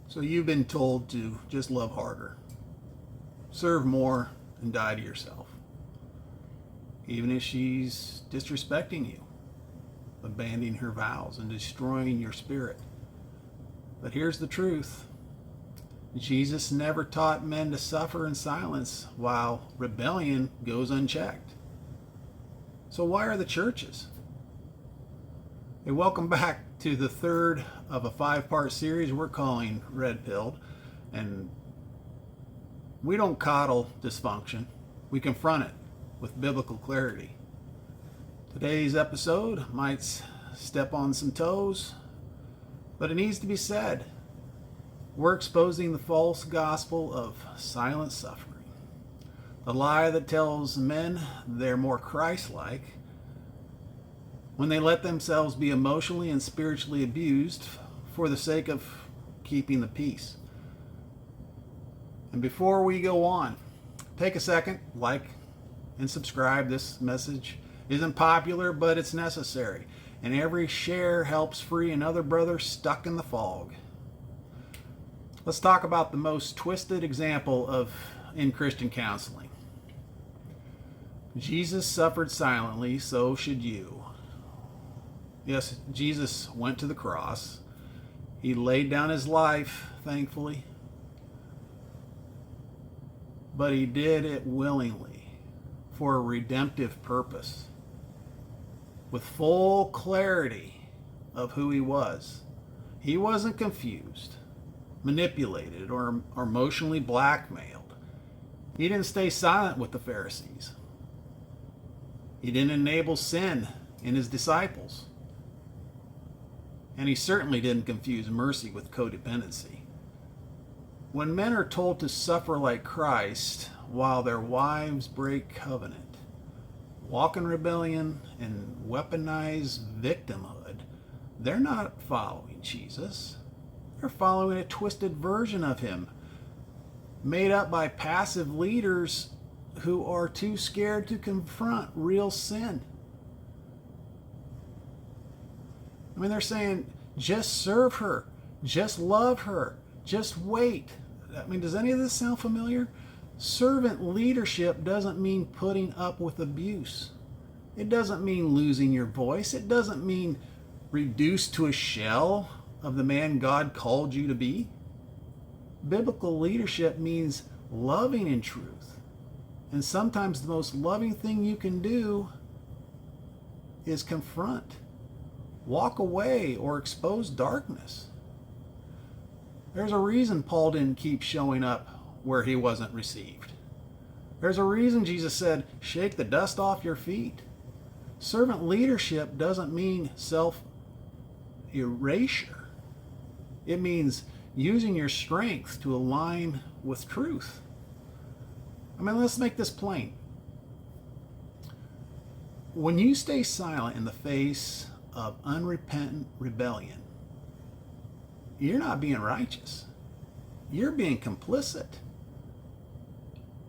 So you've been told to just love harder, serve more, and die to yourself. Even if she's disrespecting you, abandoning her vows, and destroying your spirit. But here's the truth. Jesus never taught men to suffer in silence while rebellion goes unchecked. So why are the churches? Hey, welcome back to the third of a 5-part series we're calling Red Pilled. And we don't coddle dysfunction. We confront it with biblical clarity. Today's episode might step on some toes, but it needs to be said. We're exposing the false gospel of silent suffering. The lie that tells men they're more Christ-like when they let themselves be emotionally and spiritually abused for the sake of keeping the peace. And before we go on, take a second, like and subscribe. This message isn't popular, but it's necessary. And every share helps free another brother stuck in the fog. Let's talk about the most twisted example in Christian counseling. Jesus suffered silently, so should you. Yes, Jesus went to the cross. He laid down his life, thankfully. But he did it willingly for a redemptive purpose, with full clarity of who he was. He wasn't confused, manipulated, or emotionally blackmailed. He didn't stay silent with the Pharisees. He didn't enable sin in his disciples. And he certainly didn't confuse mercy with codependency. When men are told to suffer like Christ while their wives break covenant, walk in rebellion, and weaponize victimhood, they're not following Jesus. They're following a twisted version of him, made up by passive leaders who are too scared to confront real sin. I mean, they're saying, just serve her, just love her, just wait. I mean, does any of this sound familiar? Servant leadership doesn't mean putting up with abuse. It doesn't mean losing your voice. It doesn't mean reduced to a shell of the man God called you to be. Biblical leadership means loving in truth. And sometimes the most loving thing you can do is confront, walk away, or expose darkness. There's a reason Paul didn't keep showing up where he wasn't received. There's a reason Jesus said, shake the dust off your feet. Servant leadership doesn't mean self-erasure. It means using your strength to align with truth. I mean, let's make this plain. When you stay silent in the face of unrepentant rebellion, you're not being righteous. You're being complicit.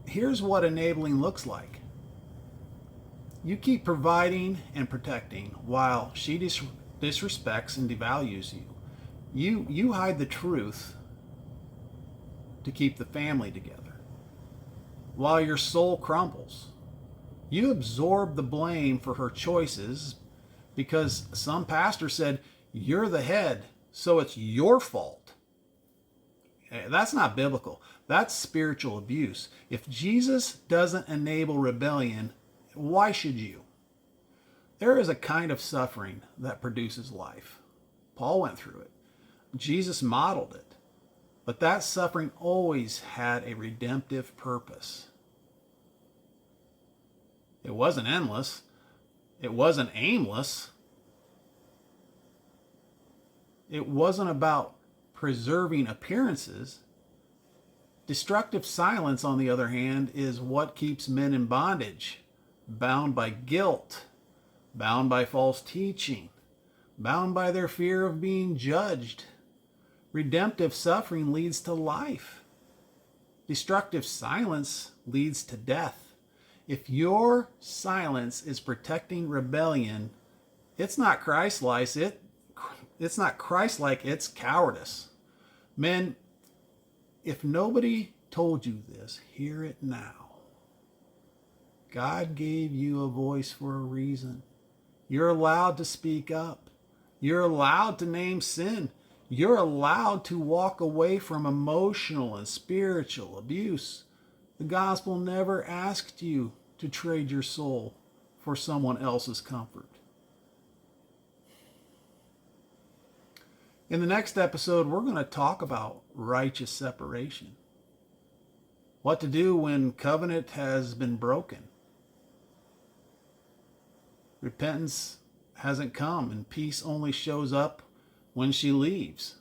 Here's what enabling looks like. You keep providing and protecting while she disrespects and devalues you. You hide the truth to keep the family together. While your soul crumbles, you absorb the blame for her choices because some pastor said, you're the head, so it's your fault. That's not biblical. That's spiritual abuse. If Jesus doesn't enable rebellion, why should you? There is a kind of suffering that produces life. Paul went through it. Jesus modeled it. But that suffering always had a redemptive purpose. It wasn't endless. It wasn't aimless. It wasn't about preserving appearances. Destructive silence, on the other hand, is what keeps men in bondage, bound by guilt, bound by false teaching, bound by their fear of being judged. Redemptive suffering leads to life. Destructive silence leads to death. If your silence is protecting rebellion, it's not Christ-like, it's cowardice. Men, if nobody told you this, hear it now. God gave you a voice for a reason. You're allowed to speak up. You're allowed to name sin. You're allowed to walk away from emotional and spiritual abuse. The gospel never asked you to trade your soul for someone else's comfort. In the next episode, we're going to talk about righteous separation. What to do when covenant has been broken. Repentance hasn't come, and peace only shows up when she leaves.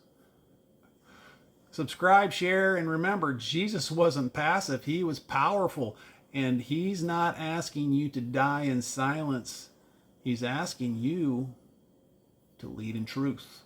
Subscribe, share, and remember, Jesus wasn't passive. He was powerful, and he's not asking you to die in silence. He's asking you to lead in truth.